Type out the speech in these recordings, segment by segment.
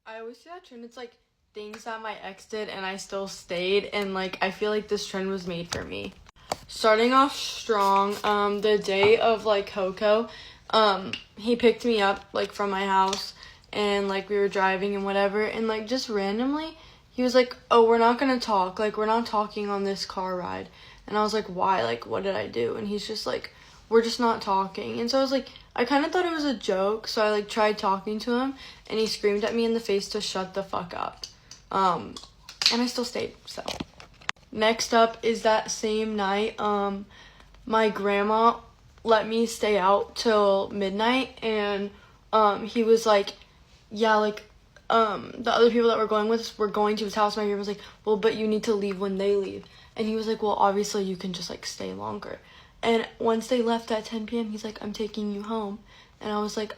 I always see that trend. It's like things that my ex did and I still stayed, and like I feel like this trend was made for me. Starting off strong, the day of like Coco, he picked me up like from my house, and like we were driving and whatever, and like just randomly he was like, oh, we're not gonna talk, like we're not talking on this car ride. And I was like, why? Like, what did I do? And he's just like, we're just not talking. And so I was like, I kind of thought it was a joke, so I like tried talking to him, and he screamed at me in the face to shut the fuck up. And I still stayed. So next up is that same night, my grandma let me stay out till midnight, and he was like, yeah, like the other people that were going with us were going to his house. My grandma was like, well, but you need to leave when they leave. And he was like, well, obviously you can just like stay longer. And once they left at 10 p.m., he's like, I'm taking you home. And I was like,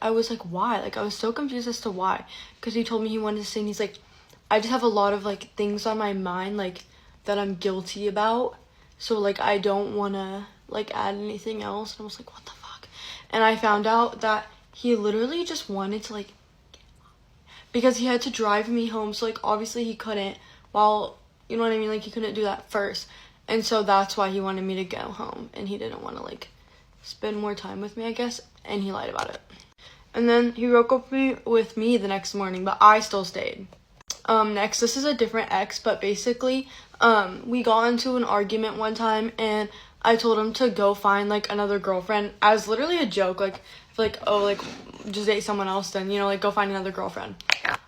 why? Like, I was so confused as to why. Because he told me he wanted to stay, and he's like, I just have a lot of, like, things on my mind, like, that I'm guilty about. So, like, I don't want to, like, add anything else. And I was like, what the fuck? And I found out that he literally just wanted to, like, because he had to drive me home. So, like, obviously he couldn't while, you know what I mean? Like, he couldn't do that first. And so that's why he wanted me to go home, and he didn't want to like spend more time with me, I guess, and he lied about it. And then he broke up with me the next morning, but I still stayed. Next, this is a different ex, but basically we got into an argument one time, and I told him to go find like another girlfriend as literally a joke, like oh, like just date someone else, then, you know, like go find another girlfriend.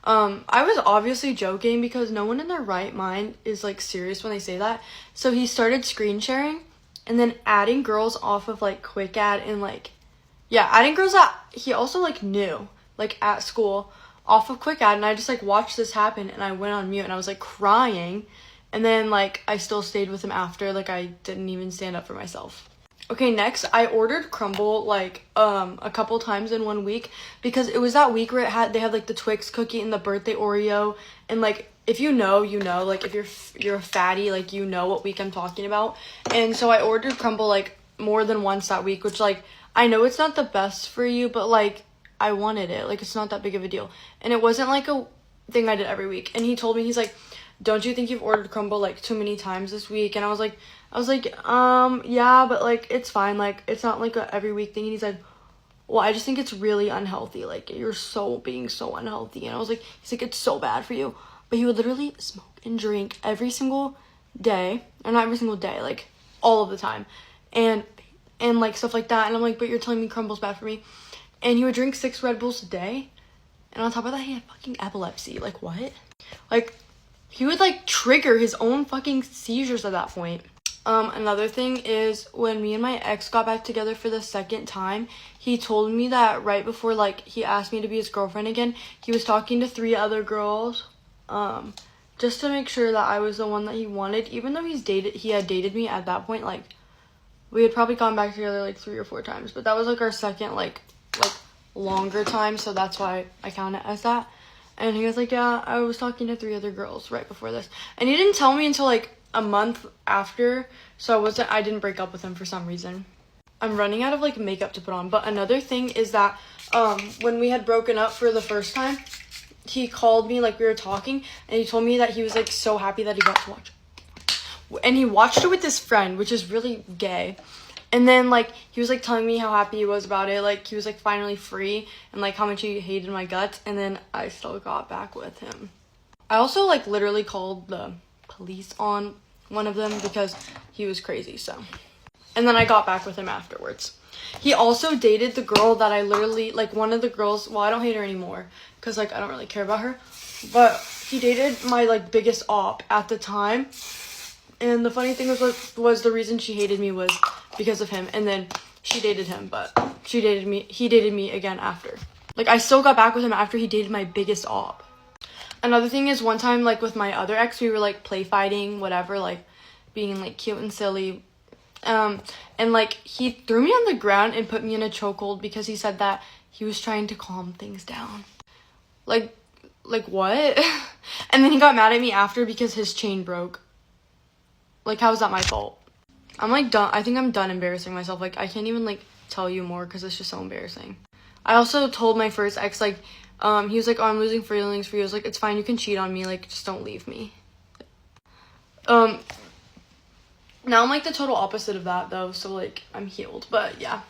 I was obviously joking because no one in their right mind is like serious when they say that. So he started screen sharing and then adding girls off of like Quick Add, and like, yeah, adding girls that he also like knew like at school off of Quick Add. And I just like watched this happen, and I went on mute, and I was like crying. And then like I still stayed with him after, like I didn't even stand up for myself. Okay, next, I ordered Crumble, like, a couple times in 1 week, because it was that week where they had, like, the Twix cookie and the birthday Oreo, and, like, if you know, you know, like, if you're a fatty, like, you know what week I'm talking about. And so I ordered Crumble, like, more than once that week, which, like, I know it's not the best for you, but, like, I wanted it. Like, it's not that big of a deal. And it wasn't, like, a thing I did every week. And he told me, he's like, don't you think you've ordered Crumble, like, too many times this week? And I was like, yeah, but, like, it's fine. Like, it's not, like, a every week thing. And he said, well, I just think it's really unhealthy. Like, you're being so unhealthy. And I was like, he's like, it's so bad for you. But he would literally smoke and drink every single day. Or not every single day, like, all of the time. And like, stuff like that. And I'm like, but you're telling me Crumble's bad for me. And he would drink 6 Red Bulls a day. And on top of that, he had fucking epilepsy. Like, what? Like, he would, like, trigger his own fucking seizures at that point. Another thing is when me and my ex got back together for the second time, he told me that right before, like, he asked me to be his girlfriend again, he was talking to 3 other girls, just to make sure that I was the one that he wanted, even though he had dated me at that point. Like, we had probably gone back together, like, 3 or 4 times, but that was, like, our second, like, longer time, so that's why I count it as that. And he was like, yeah, I was talking to 3 other girls right before this. And he didn't tell me until, like, a month after, so I didn't break up with him for some reason. I'm running out of, like, makeup to put on. But another thing is that, when we had broken up for the first time, he called me, like, we were talking, and he told me that he was, like, so happy that he got to watch it. And he watched it with his friend, which is really gay. And then, like, he was, like, telling me how happy he was about it. Like, he was, like, finally free, and, like, how much he hated my guts. And then I still got back with him. I also, like, literally called the police on one of them because he was crazy, so. And then I got back with him afterwards. He also dated the girl that I literally, like, one of the girls, well, I don't hate her anymore because, like, I don't really care about her. But he dated my, like, biggest op at the time. And the funny thing was the reason she hated me was because of him. And then she dated him, but he dated me again after. Like, I still got back with him after he dated my biggest op. Another thing is one time, like, with my other ex, we were, like, play fighting, whatever, like, being, like, cute and silly. And, like, he threw me on the ground and put me in a chokehold because he said that he was trying to calm things down. Like, what? And then he got mad at me after because his chain broke. Like, how is that my fault? I'm, like, done. I think I'm done embarrassing myself. Like, I can't even, like, tell you more because it's just so embarrassing. I also told my first ex, like, He was like, oh, I'm losing feelings for you. I was like, it's fine, you can cheat on me, like, just don't leave me. Now I'm like the total opposite of that though, so like I'm healed, but yeah.